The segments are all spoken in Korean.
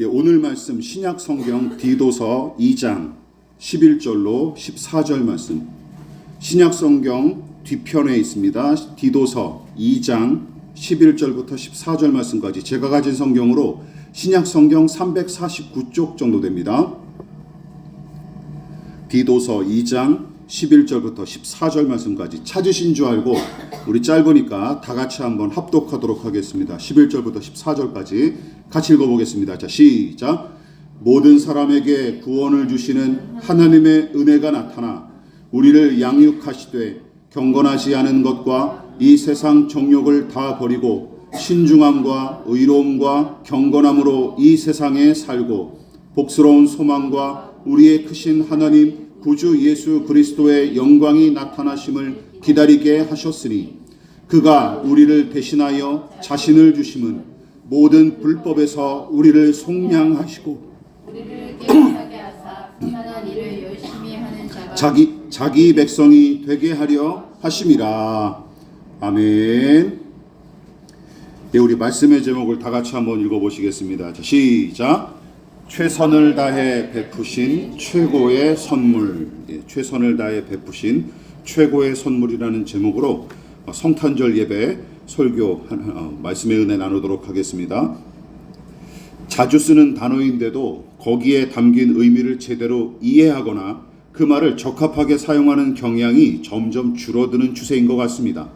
오늘 말씀 신약 성경 디도서 2장 11절로 14절 말씀. 신약 성경 뒤편에 있습니다. 디도서 2장 11절부터 14절 말씀까지 제가 가진 성경으로 신약 성경 349쪽 정도 됩니다. 디도서 2장 11절부터 14절 말씀까지 찾으신 줄 알고 우리 짧으니까 다 같이 한번 합독하도록 하겠습니다. 11절부터 14절까지 같이 읽어보겠습니다. 자, 시작. 모든 사람에게 구원을 주시는 하나님의 은혜가 나타나 우리를 양육하시되 경건하지 않은 것과 이 세상 정욕을 다 버리고 신중함과 의로움과 경건함으로 이 세상에 살고 복스러운 소망과 우리의 크신 하나님 구주 예수 그리스도의 영광이 나타나심을 기다리게 하셨으니 그가 우리를 대신하여 자신을 주심은 모든 불법에서 우리를 속량하시고 우리를 깨끗하게 하사 선한 일을 열심히 하는 자가 자기 백성이 되게 하려 하심이라. 아멘. 예, 우리 말씀의 제목을 다 같이 한번 읽어보시겠습니다. 자, 시작. 최선을 다해 베푸신 최고의 선물. 예, 최선을 다해 베푸신 최고의 선물이라는 제목으로 성탄절 예배 설교 말씀의 은혜 나누도록 하겠습니다. 자주 쓰는 단어인데도 거기에 담긴 의미를 제대로 이해하거나 그 말을 적합하게 사용하는 경향이 점점 줄어드는 추세인 것 같습니다.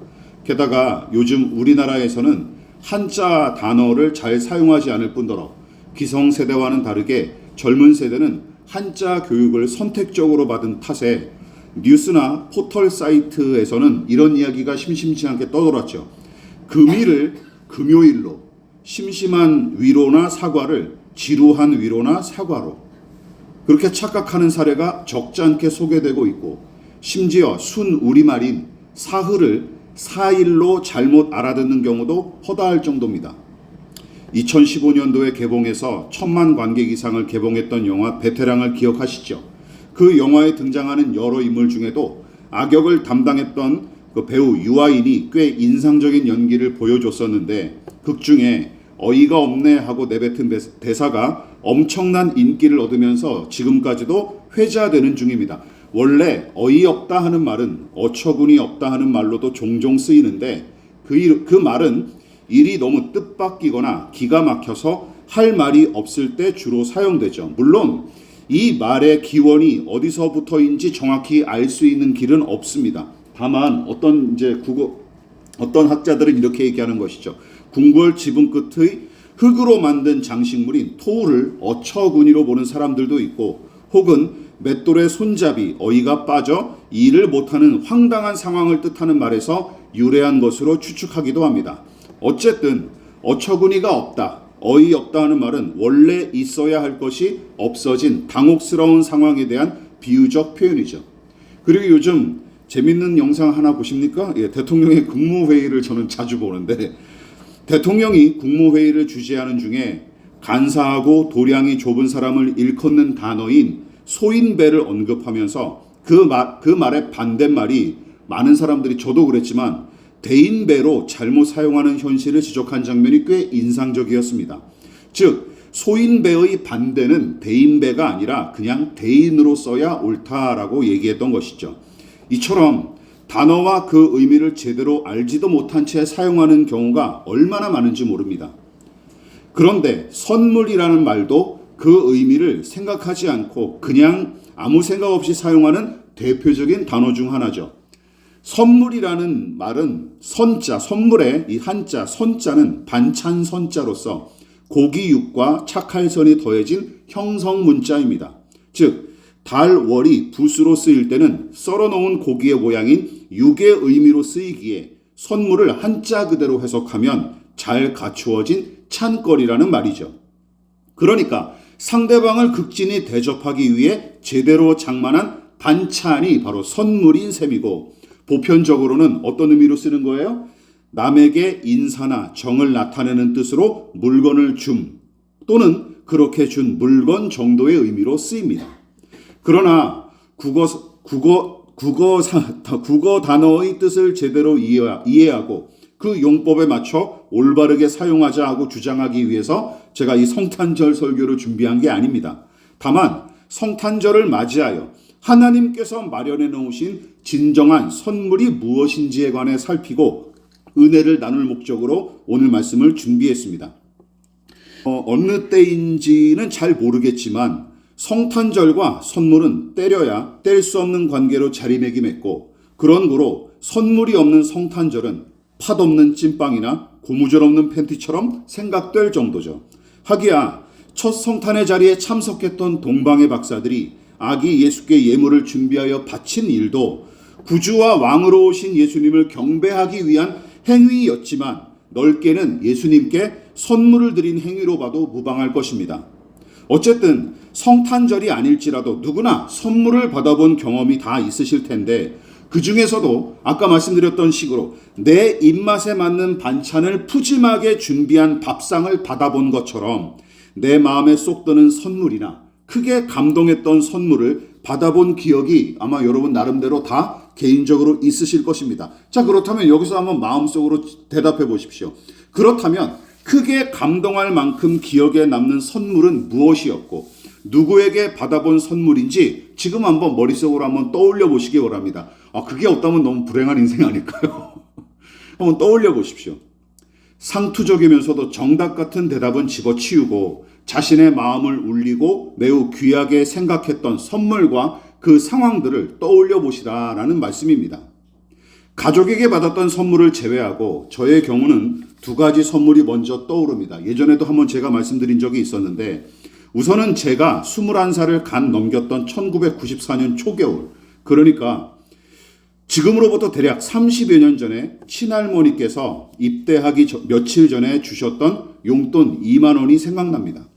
게다가 요즘 우리나라에서는 한자 단어를 잘 사용하지 않을 뿐더러 기성세대와는 다르게 젊은 세대는 한자 교육을 선택적으로 받은 탓에 뉴스나 포털 사이트에서는 이런 이야기가 심심치 않게 떠돌았죠. 금일을 금요일로, 심심한 위로나 사과를 지루한 위로나 사과로, 그렇게 착각하는 사례가 적지 않게 소개되고 있고, 심지어 순 우리말인 사흘을 사일로 잘못 알아듣는 경우도 허다할 정도입니다. 2015년도에 개봉해서 1000만 관객 이상을 개봉했던 영화 베테랑을 기억하시죠? 그 영화에 등장하는 여러 인물 중에도 악역을 담당했던 그 배우 유아인이 꽤 인상적인 연기를 보여줬었는데 극 중에 어이가 없네 하고 내뱉은 대사가 엄청난 인기를 얻으면서 지금까지도 회자되는 중입니다. 원래 어이없다 하는 말은 어처구니 없다 하는 말로도 종종 쓰이는데 그 말은 일이 너무 뜻밖이거나 기가 막혀서 할 말이 없을 때 주로 사용되죠. 물론 이 말의 기원이 어디서부터인지 정확히 알 수 있는 길은 없습니다. 다만 어떤 학자들은 이렇게 얘기하는 것이죠. 궁궐 지붕 끝의 흙으로 만든 장식물인 토우를 어처구니로 보는 사람들도 있고, 혹은 맷돌의 손잡이 어이가 빠져 일을 못하는 황당한 상황을 뜻하는 말에서 유래한 것으로 추측하기도 합니다. 어쨌든 어처구니가 없다, 어이없다 하는 말은 원래 있어야 할 것이 없어진 당혹스러운 상황에 대한 비유적 표현이죠. 그리고 요즘 재밌는 영상 하나 보십니까? 예, 대통령의 국무회의를 저는 자주 보는데, 대통령이 국무회의를 주재하는 중에 간사하고 도량이 좁은 사람을 일컫는 단어인 소인배를 언급하면서 그 말의 반대말이 많은 사람들이, 저도 그랬지만 대인배로 잘못 사용하는 현실을 지적한 장면이 꽤 인상적이었습니다. 즉 소인배의 반대는 대인배가 아니라 그냥 대인으로 써야 옳다라고 얘기했던 것이죠. 이처럼 단어와 그 의미를 제대로 알지도 못한 채 사용하는 경우가 얼마나 많은지 모릅니다. 그런데 선물이라는 말도 그 의미를 생각하지 않고 그냥 아무 생각 없이 사용하는 대표적인 단어 중 하나죠. 선물이라는 말은 선자, 선물의 이 한자 선자는 반찬 선자로서 고기육과 착할선이 더해진 형성 문자입니다. 즉 달, 월이 붓으로 쓰일 때는 썰어놓은 고기의 모양인 육의 의미로 쓰이기에 선물을 한자 그대로 해석하면 잘 갖추어진 찬거리라는 말이죠. 그러니까 상대방을 극진히 대접하기 위해 제대로 장만한 반찬이 바로 선물인 셈이고, 보편적으로는 어떤 의미로 쓰는 거예요? 남에게 인사나 정을 나타내는 뜻으로 물건을 줌, 또는 그렇게 준 물건 정도의 의미로 쓰입니다. 그러나 국어 단어의 뜻을 제대로 이해하고 그 용법에 맞춰 올바르게 사용하자 하고 주장하기 위해서 제가 이 성탄절 설교를 준비한 게 아닙니다. 다만 성탄절을 맞이하여 하나님께서 마련해 놓으신 진정한 선물이 무엇인지에 관해 살피고 은혜를 나눌 목적으로 오늘 말씀을 준비했습니다. 어느 때인지는 잘 모르겠지만 성탄절과 선물은 때려야 뗄 수 없는 관계로 자리매김했고, 그런 거로 선물이 없는 성탄절은 팥 없는 찐빵이나 고무줄 없는 팬티처럼 생각될 정도죠. 하기야 첫 성탄의 자리에 참석했던 동방의 박사들이 아기 예수께 예물을 준비하여 바친 일도 구주와 왕으로 오신 예수님을 경배하기 위한 행위였지만 넓게는 예수님께 선물을 드린 행위로 봐도 무방할 것입니다. 어쨌든 성탄절이 아닐지라도 누구나 선물을 받아본 경험이 다 있으실 텐데, 그 중에서도 아까 말씀드렸던 식으로 내 입맛에 맞는 반찬을 푸짐하게 준비한 밥상을 받아본 것처럼 내 마음에 쏙 드는 선물이나 크게 감동했던 선물을 받아본 기억이 아마 여러분 나름대로 다 개인적으로 있으실 것입니다. 자, 그렇다면 여기서 한번 마음속으로 대답해 보십시오. 그렇다면 크게 감동할 만큼 기억에 남는 선물은 무엇이었고 누구에게 받아본 선물인지 지금 한번 머릿속으로 한번 떠올려 보시기 바랍니다. 그게 없다면 너무 불행한 인생 아닐까요? 한번 떠올려 보십시오. 상투적이면서도 정답 같은 대답은 집어치우고 자신의 마음을 울리고 매우 귀하게 생각했던 선물과 그 상황들을 떠올려 보시라라는 말씀입니다. 가족에게 받았던 선물을 제외하고 저의 경우는 두 가지 선물이 먼저 떠오릅니다. 예전에도 한번 제가 말씀드린 적이 있었는데, 우선은 제가 21살을 간 넘겼던 1994년 초겨울, 그러니까 지금으로부터 대략 30여 년 전에 친할머니께서 입대하기 며칠 전에 주셨던 용돈 2만 원이 생각납니다.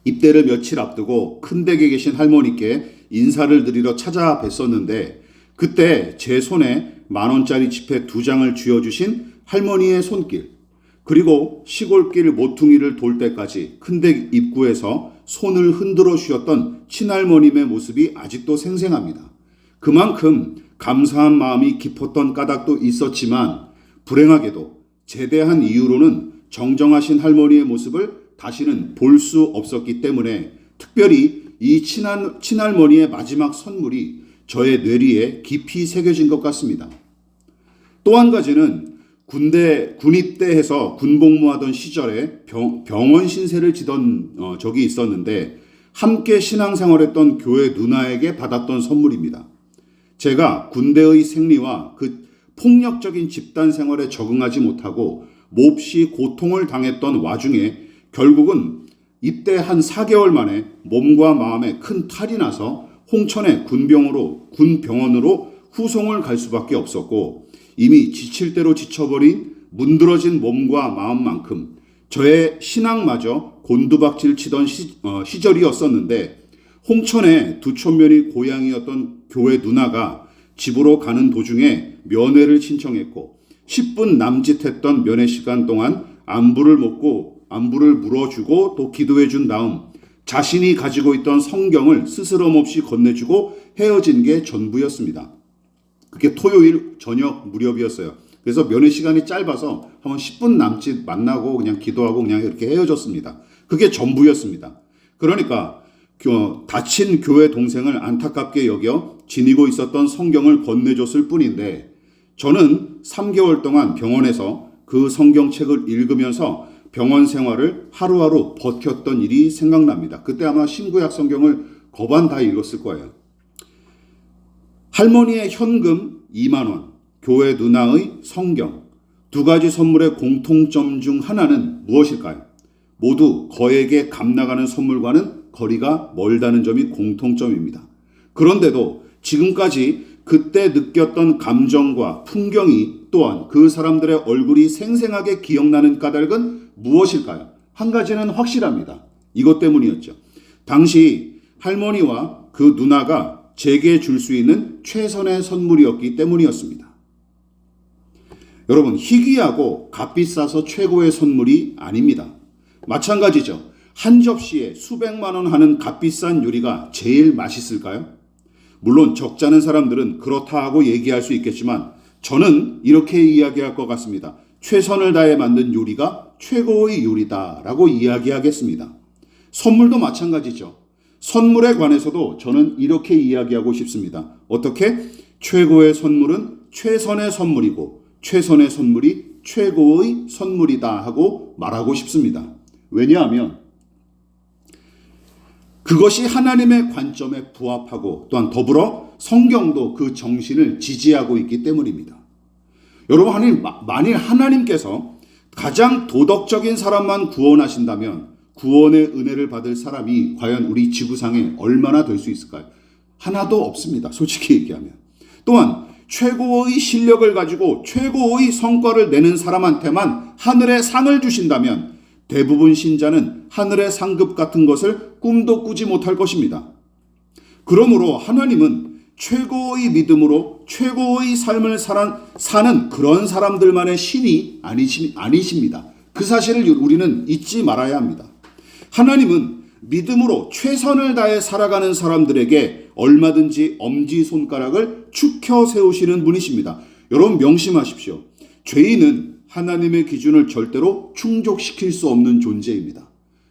입대를 며칠 앞두고 큰 댁에 계신 할머니께 인사를 드리러 찾아뵀었는데, 그때 제 손에 10,000원짜리 지폐 2장을 쥐어주신 할머니의 손길, 그리고 시골길 모퉁이를 돌 때까지 큰댁 입구에서 손을 흔들어 주셨던 친할머님의 모습이 아직도 생생합니다. 그만큼 감사한 마음이 깊었던 까닭도 있었지만, 불행하게도 제대한 이후로는 정정하신 할머니의 모습을 다시는 볼 수 없었기 때문에 특별히 이 친할머니의 마지막 선물이 저의 뇌리에 깊이 새겨진 것 같습니다. 또 한 가지는 군입대해서 군복무하던 시절에 병원 신세를 지던 적이 있었는데, 함께 신앙생활했던 교회 누나에게 받았던 선물입니다. 제가 군대의 생리와 그 폭력적인 집단 생활에 적응하지 못하고 몹시 고통을 당했던 와중에 결국은 입대 한 4개월 만에 몸과 마음에 큰 탈이 나서 홍천의 군병원으로 후송을 갈 수밖에 없었고, 이미 지칠 대로 지쳐버린 문드러진 몸과 마음만큼 저의 신앙마저 곤두박질 치던 시절이었었는데, 홍천의 두촌면이 고향이었던 교회 누나가 집으로 가는 도중에 면회를 신청했고 10분 남짓했던 면회 시간 동안 안부를 물어주고 또 기도해 준 다음 자신이 가지고 있던 성경을 스스럼없이 건네주고 헤어진 게 전부였습니다. 그게 토요일 저녁 무렵이었어요. 그래서 면회 시간이 짧아서 한 10분 남짓 만나고 그냥 기도하고 그냥 이렇게 헤어졌습니다. 그게 전부였습니다. 그러니까 다친 교회 동생을 안타깝게 여겨 지니고 있었던 성경을 건네줬을 뿐인데, 저는 3개월 동안 병원에서 그 성경책을 읽으면서 병원 생활을 하루하루 버텼던 일이 생각납니다. 그때 아마 신구약 성경을 거반 다 읽었을 거예요. 할머니의 현금 2만 원, 교회 누나의 성경, 두 가지 선물의 공통점 중 하나는 무엇일까요? 모두 거액에 값나가는 선물과는 거리가 멀다는 점이 공통점입니다. 그런데도 지금까지 그때 느꼈던 감정과 풍경이 또한 그 사람들의 얼굴이 생생하게 기억나는 까닭은 무엇일까요? 한 가지는 확실합니다. 이것 때문이었죠. 당시 할머니와 그 누나가 제게 줄 수 있는 최선의 선물이었기 때문이었습니다. 여러분, 희귀하고 값비싸서 최고의 선물이 아닙니다. 마찬가지죠. 한 접시에 수백만 원 하는 값비싼 요리가 제일 맛있을까요? 물론 적잖은 사람들은 그렇다 하고 얘기할 수 있겠지만 저는 이렇게 이야기할 것 같습니다. 최선을 다해 만든 요리가 최고의 요리다라고 이야기하겠습니다. 선물도 마찬가지죠. 선물에 관해서도 저는 이렇게 이야기하고 싶습니다. 어떻게? 최고의 선물은 최선의 선물이고 최선의 선물이 최고의 선물이다 하고 말하고 싶습니다. 왜냐하면 그것이 하나님의 관점에 부합하고 또한 더불어 성경도 그 정신을 지지하고 있기 때문입니다. 여러분, 만일 하나님께서 가장 도덕적인 사람만 구원하신다면 구원의 은혜를 받을 사람이 과연 우리 지구상에 얼마나 될 수 있을까요? 하나도 없습니다. 솔직히 얘기하면. 또한 최고의 실력을 가지고 최고의 성과를 내는 사람한테만 하늘의 상을 주신다면 대부분 신자는 하늘의 상급 같은 것을 꿈도 꾸지 못할 것입니다. 그러므로 하나님은 최고의 믿음으로 최고의 삶을 사는 그런 사람들만의 신이 아니십니다. 그 사실을 우리는 잊지 말아야 합니다. 하나님은 믿음으로 최선을 다해 살아가는 사람들에게 얼마든지 엄지손가락을 축혀 세우시는 분이십니다. 여러분 명심하십시오. 죄인은 하나님의 기준을 절대로 충족시킬 수 없는 존재입니다.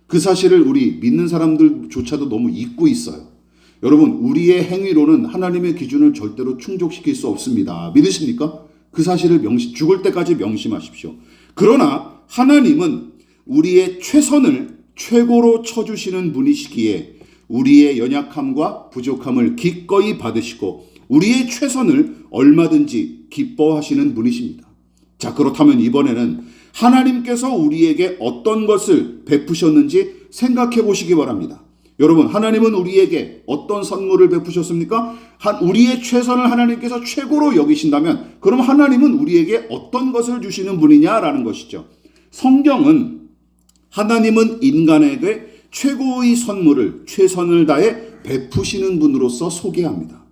그 사실을 우리 믿는 사람들조차도 너무 잊고 있어요. 여러분, 우리의 행위로는 하나님의 기준을 절대로 충족시킬 수 없습니다. 믿으십니까? 그 사실을 죽을 때까지 명심하십시오. 그러나 하나님은 우리의 최선을 최고로 쳐주시는 분이시기에 우리의 연약함과 부족함을 기꺼이 받으시고 우리의 최선을 얼마든지 기뻐하시는 분이십니다. 자, 그렇다면 이번에는 하나님께서 우리에게 어떤 것을 베푸셨는지 생각해 보시기 바랍니다. 여러분, 하나님은 우리에게 어떤 선물을 베푸셨습니까? 우리의 최선을 하나님께서 최고로 여기신다면 그럼 하나님은 우리에게 어떤 것을 주시는 분이냐라는 것이죠. 성경은 하나님은 인간에게 최고의 선물을 최선을 다해 베푸시는 분으로서 소개합니다.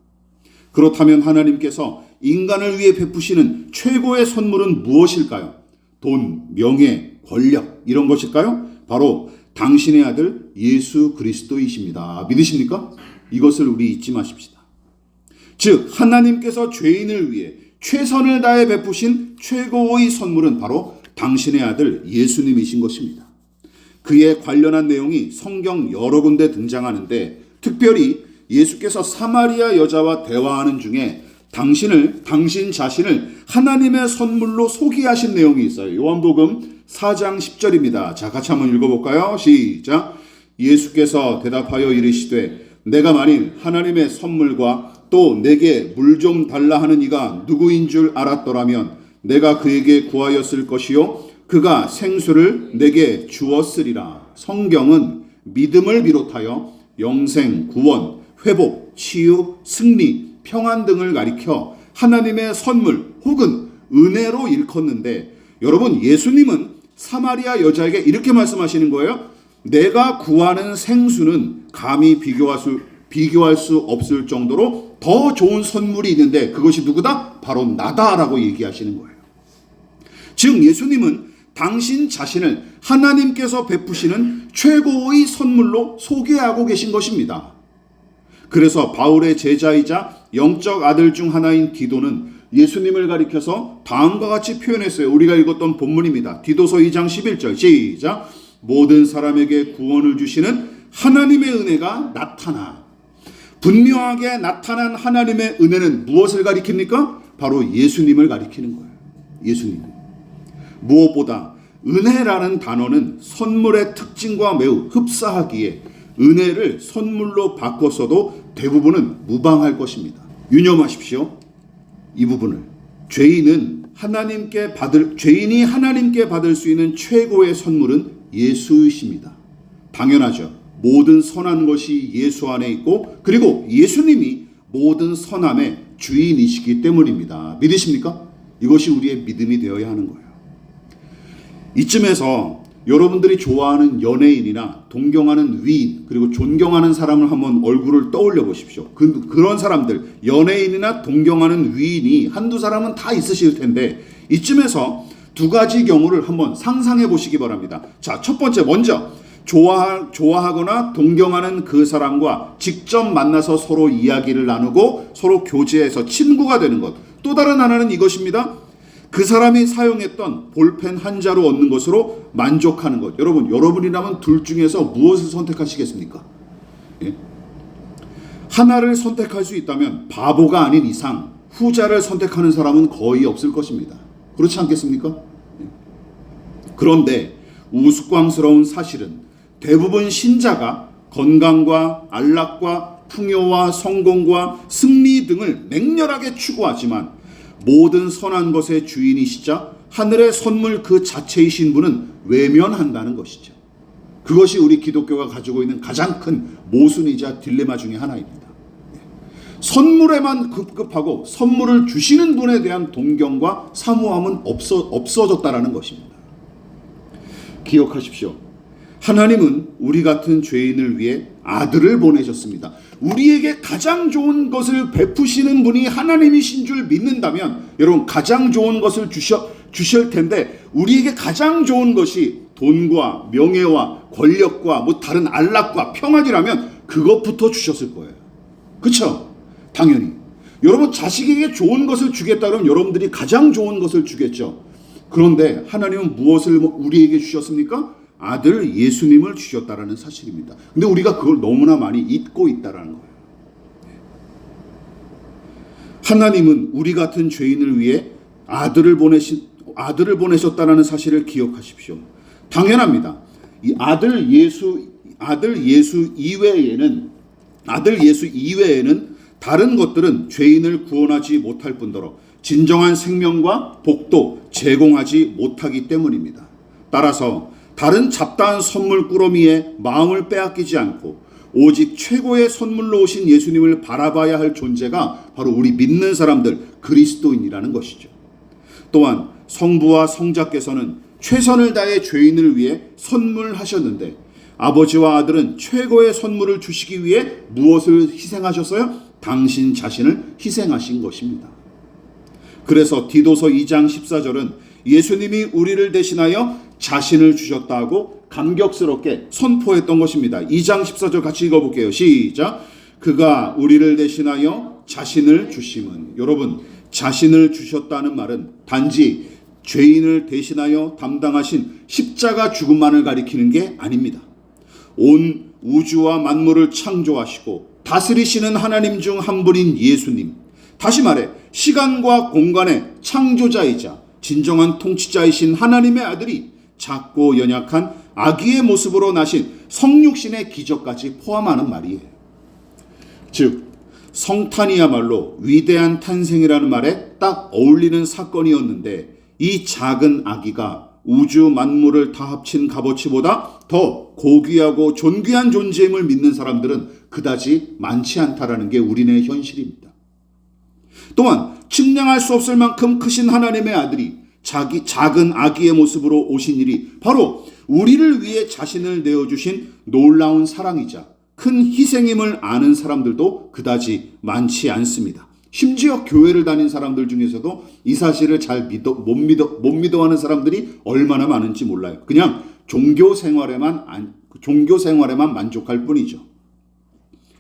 그렇다면 하나님께서 인간을 위해 베푸시는 최고의 선물은 무엇일까요? 돈, 명예, 권력 이런 것일까요? 바로 당신의 아들 예수 그리스도이십니다. 믿으십니까? 이것을 우리 잊지 마십시다. 즉 하나님께서 죄인을 위해 최선을 다해 베푸신 최고의 선물은 바로 당신의 아들 예수님이신 것입니다. 그에 관련한 내용이 성경 여러 군데 등장하는데 특별히 예수께서 사마리아 여자와 대화하는 중에 당신 자신을 하나님의 선물로 소개하신 내용이 있어요. 요한복음 4장 10절입니다. 자, 같이 한번 읽어볼까요? 시작. 예수께서 대답하여 이르시되 내가 만일 하나님의 선물과 또 내게 물 좀 달라 하는 이가 누구인 줄 알았더라면 내가 그에게 구하였을 것이요 그가 생수를 내게 주었으리라. 성경은 믿음을 비롯하여 영생, 구원, 회복, 치유, 승리, 평안 등을 가리켜 하나님의 선물 혹은 은혜로 일컫는데 여러분 예수님은 사마리아 여자에게 이렇게 말씀하시는 거예요. 내가 구하는 생수는 감히 비교할 수 없을 정도로 더 좋은 선물이 있는데 그것이 누구다? 바로 나다라고 얘기하시는 거예요. 즉 예수님은 당신 자신을 하나님께서 베푸시는 최고의 선물로 소개하고 계신 것입니다. 그래서 바울의 제자이자 영적 아들 중 하나인 디도는 예수님을 가리켜서 다음과 같이 표현했어요. 우리가 읽었던 본문입니다. 디도서 2장 11절 시작. 모든 사람에게 구원을 주시는 하나님의 은혜가 나타나. 분명하게 나타난 하나님의 은혜는 무엇을 가리킵니까? 바로 예수님을 가리키는 거예요. 예수님. 무엇보다 은혜라는 단어는 선물의 특징과 매우 흡사하기에 은혜를 선물로 바꿨어도 대부분은 무방할 것입니다. 유념하십시오. 이 부분을. 죄인이 하나님께 받을 수 있는 최고의 선물은 예수이십니다. 당연하죠. 모든 선한 것이 예수 안에 있고 그리고 예수님이 모든 선함의 주인이시기 때문입니다. 믿으십니까? 이것이 우리의 믿음이 되어야 하는 거예요. 이쯤에서 여러분들이 좋아하는 연예인이나 동경하는 위인 그리고 존경하는 사람을 한번 얼굴을 떠올려 보십시오. 그런 사람들 연예인이나 동경하는 위인이 한두 사람은 다 있으실 텐데 이쯤에서 두 가지 경우를 한번 상상해 보시기 바랍니다. 자, 첫 번째 먼저 좋아하거나 동경하는 그 사람과 직접 만나서 서로 이야기를 나누고 서로 교제해서 친구가 되는 것. 또 다른 하나는 이것입니다. 그 사람이 사용했던 볼펜 한 자루 얻는 것으로 만족하는 것. 여러분이라면 둘 중에서 무엇을 선택하시겠습니까? 예? 하나를 선택할 수 있다면 바보가 아닌 이상 후자를 선택하는 사람은 거의 없을 것입니다. 그렇지 않겠습니까? 예. 그런데 우스꽝스러운 사실은 대부분 신자가 건강과 안락과 풍요와 성공과 승리 등을 맹렬하게 추구하지만 모든 선한 것의 주인이시자 하늘의 선물 그 자체이신 분은 외면한다는 것이죠. 그것이 우리 기독교가 가지고 있는 가장 큰 모순이자 딜레마 중에 하나입니다. 선물에만 급급하고 선물을 주시는 분에 대한 동경과 사모함은 없어졌다라는 것입니다. 기억하십시오. 하나님은 우리 같은 죄인을 위해 아들을 보내셨습니다. 우리에게 가장 좋은 것을 베푸시는 분이 하나님이신 줄 믿는다면 여러분 가장 좋은 것을 주실 텐데 우리에게 가장 좋은 것이 돈과 명예와 권력과 다른 안락과 평안이라면 그것부터 주셨을 거예요. 그렇죠? 당연히. 여러분 자식에게 좋은 것을 주겠다 그러면 여러분들이 가장 좋은 것을 주겠죠. 그런데 하나님은 무엇을 우리에게 주셨습니까? 아들 예수님을 주셨다라는 사실입니다. 근데 우리가 그걸 너무나 많이 잊고 있다라는 거예요. 하나님은 우리 같은 죄인을 위해 아들을 보내셨다라는 사실을 기억하십시오. 당연합니다. 이 아들 예수 이외에는 다른 것들은 죄인을 구원하지 못할 뿐더러 진정한 생명과 복도 제공하지 못하기 때문입니다. 따라서 다른 잡다한 선물 꾸러미에 마음을 빼앗기지 않고 오직 최고의 선물로 오신 예수님을 바라봐야 할 존재가 바로 우리 믿는 사람들 그리스도인이라는 것이죠. 또한 성부와 성자께서는 최선을 다해 죄인을 위해 선물하셨는데 아버지와 아들은 최고의 선물을 주시기 위해 무엇을 희생하셨어요? 당신 자신을 희생하신 것입니다. 그래서 디도서 2장 14절은 예수님이 우리를 대신하여 자신을 주셨다고 감격스럽게 선포했던 것입니다. 2장 14절 같이 읽어볼게요. 시작. 그가 우리를 대신하여 자신을 주심은, 여러분 자신을 주셨다는 말은 단지 죄인을 대신하여 담당하신 십자가 죽음만을 가리키는 게 아닙니다. 온 우주와 만물을 창조하시고 다스리시는 하나님 중 한 분인 예수님, 다시 말해 시간과 공간의 창조자이자 진정한 통치자이신 하나님의 아들이 작고 연약한 아기의 모습으로 나신 성육신의 기적까지 포함하는 말이에요. 즉 성탄이야말로 위대한 탄생이라는 말에 딱 어울리는 사건이었는데 이 작은 아기가 우주 만물을 다 합친 값어치보다 더 고귀하고 존귀한 존재임을 믿는 사람들은 그다지 많지 않다라는 게 우리네 현실입니다. 또한 측량할 수 없을 만큼 크신 하나님의 아들이 작은 아기의 모습으로 오신 일이 바로 우리를 위해 자신을 내어주신 놀라운 사랑이자 큰 희생임을 아는 사람들도 그다지 많지 않습니다. 심지어 교회를 다닌 사람들 중에서도 이 사실을 잘 못 믿어하는 사람들이 얼마나 많은지 몰라요. 그냥 종교 생활에만 만족할 뿐이죠.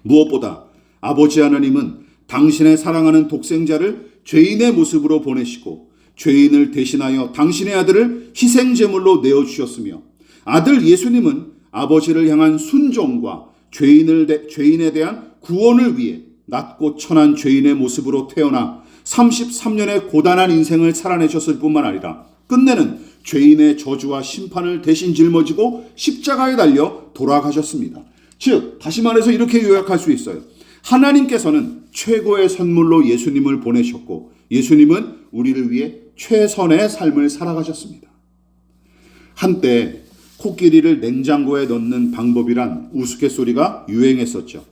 무엇보다 아버지 하나님은 당신의 사랑하는 독생자를 죄인의 모습으로 보내시고 죄인을 대신하여 당신의 아들을 희생제물로 내어주셨으며 아들 예수님은 아버지를 향한 순종과 죄인에 대한 구원을 위해 낮고 천한 죄인의 모습으로 태어나 33년의 고단한 인생을 살아내셨을 뿐만 아니라 끝내는 죄인의 저주와 심판을 대신 짊어지고 십자가에 달려 돌아가셨습니다. 즉 다시 말해서 이렇게 요약할 수 있어요. 하나님께서는 최고의 선물로 예수님을 보내셨고 예수님은 우리를 위해 최선의 삶을 살아가셨습니다. 한때 코끼리를 냉장고에 넣는 방법이란 우스갯소리가 유행했었죠.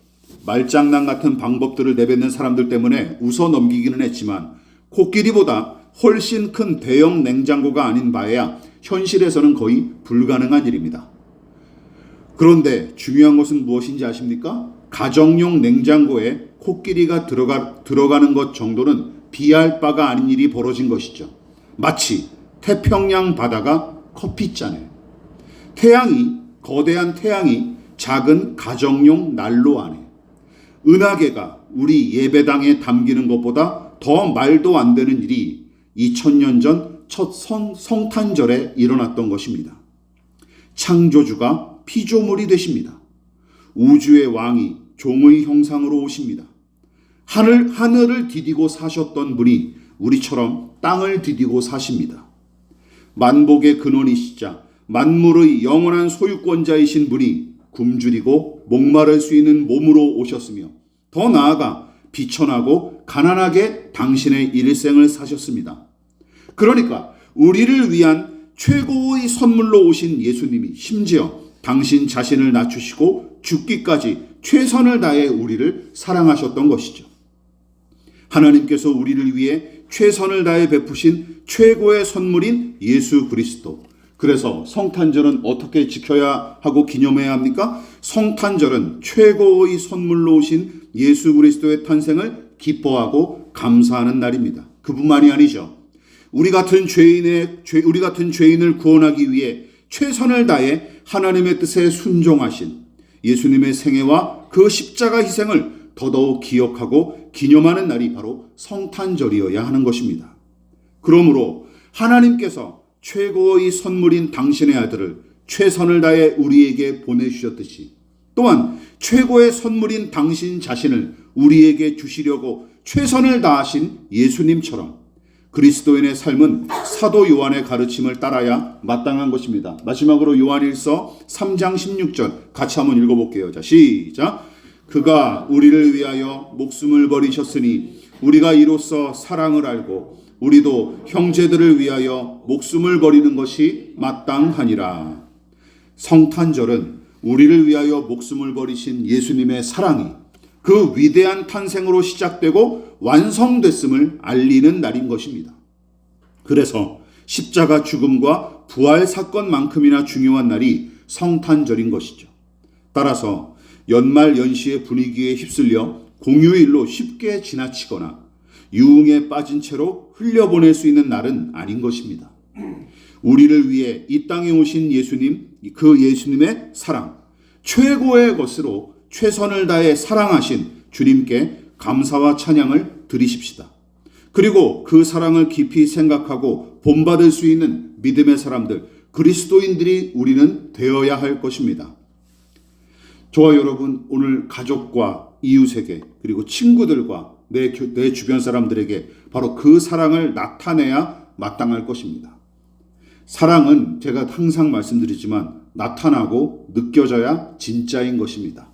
말장난 같은 방법들을 내뱉는 사람들 때문에 웃어 넘기기는 했지만 코끼리보다 훨씬 큰 대형 냉장고가 아닌 바에야 현실에서는 거의 불가능한 일입니다. 그런데 중요한 것은 무엇인지 아십니까? 가정용 냉장고에 코끼리가 들어가는 것 정도는 비할 바가 아닌 일이 벌어진 것이죠. 마치 태평양 바다가 커피잔에 거대한 태양이 작은 가정용 난로 안에 은하계가 우리 예배당에 담기는 것보다 더 말도 안 되는 일이 2000년 전 첫 성탄절에 일어났던 것입니다. 창조주가 피조물이 되십니다. 우주의 왕이 종의 형상으로 오십니다. 하늘을 디디고 사셨던 분이 우리처럼 땅을 디디고 사십니다. 만복의 근원이시자 만물의 영원한 소유권자이신 분이 굶주리고 목마를 수 있는 몸으로 오셨으며 더 나아가 비천하고 가난하게 당신의 일생을 사셨습니다. 그러니까 우리를 위한 최고의 선물로 오신 예수님이 심지어 당신 자신을 낮추시고 죽기까지 최선을 다해 우리를 사랑하셨던 것이죠. 하나님께서 우리를 위해 최선을 다해 베푸신 최고의 선물인 예수 그리스도. 그래서 성탄절은 어떻게 지켜야 하고 기념해야 합니까? 성탄절은 최고의 선물로 오신 예수 그리스도의 탄생을 기뻐하고 감사하는 날입니다. 그뿐만이 아니죠. 우리 같은 죄인을 구원하기 위해 최선을 다해 하나님의 뜻에 순종하신 예수님의 생애와 그 십자가 희생을 더더욱 기억하고 기념하는 날이 바로 성탄절이어야 하는 것입니다. 그러므로 하나님께서 최고의 선물인 당신의 아들을 최선을 다해 우리에게 보내주셨듯이 또한 최고의 선물인 당신 자신을 우리에게 주시려고 최선을 다하신 예수님처럼 그리스도인의 삶은 사도 요한의 가르침을 따라야 마땅한 것입니다. 마지막으로 요한일서 3장 16절 같이 한번 읽어볼게요. 자, 시작. 그가 우리를 위하여 목숨을 버리셨으니 우리가 이로써 사랑을 알고 우리도 형제들을 위하여 목숨을 버리는 것이 마땅하니라. 성탄절은 우리를 위하여 목숨을 버리신 예수님의 사랑이 그 위대한 탄생으로 시작되고 완성됐음을 알리는 날인 것입니다. 그래서 십자가 죽음과 부활 사건만큼이나 중요한 날이 성탄절인 것이죠. 따라서 연말 연시의 분위기에 휩쓸려 공휴일로 쉽게 지나치거나 유흥에 빠진 채로 흘려보낼 수 있는 날은 아닌 것입니다. 우리를 위해 이 땅에 오신 예수님, 그 예수님의 사랑, 최고의 것으로 최선을 다해 사랑하신 주님께 감사와 찬양을 드리십시다. 그리고 그 사랑을 깊이 생각하고 본받을 수 있는 믿음의 사람들, 그리스도인들이 우리는 되어야 할 것입니다. 저와 여러분, 오늘 가족과 이웃에게 그리고 친구들과 내 주변 사람들에게 바로 그 사랑을 나타내야 마땅할 것입니다. 사랑은 제가 항상 말씀드리지만 나타나고 느껴져야 진짜인 것입니다.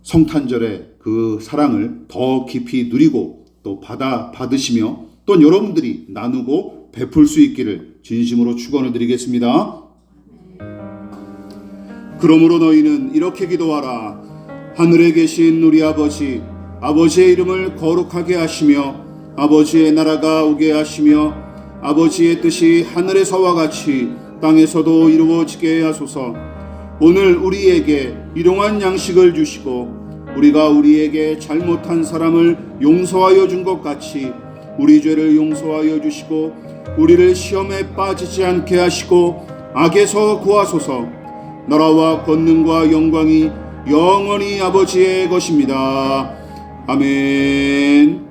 성탄절에 그 사랑을 더 깊이 누리고 또 받으시며 또 여러분들이 나누고 베풀 수 있기를 진심으로 축원을 드리겠습니다. 그러므로 너희는 이렇게 기도하라. 하늘에 계신 우리 아버지, 아버지의 이름을 거룩하게 하시며 아버지의 나라가 오게 하시며 아버지의 뜻이 하늘에서와 같이 땅에서도 이루어지게 하소서. 오늘 우리에게 일용할 양식을 주시고 우리가 우리에게 잘못한 사람을 용서하여 준 것 같이 우리 죄를 용서하여 주시고 우리를 시험에 빠지지 않게 하시고 악에서 구하소서. 나라와 권능과 영광이 영원히 아버지의 것입니다. 아멘.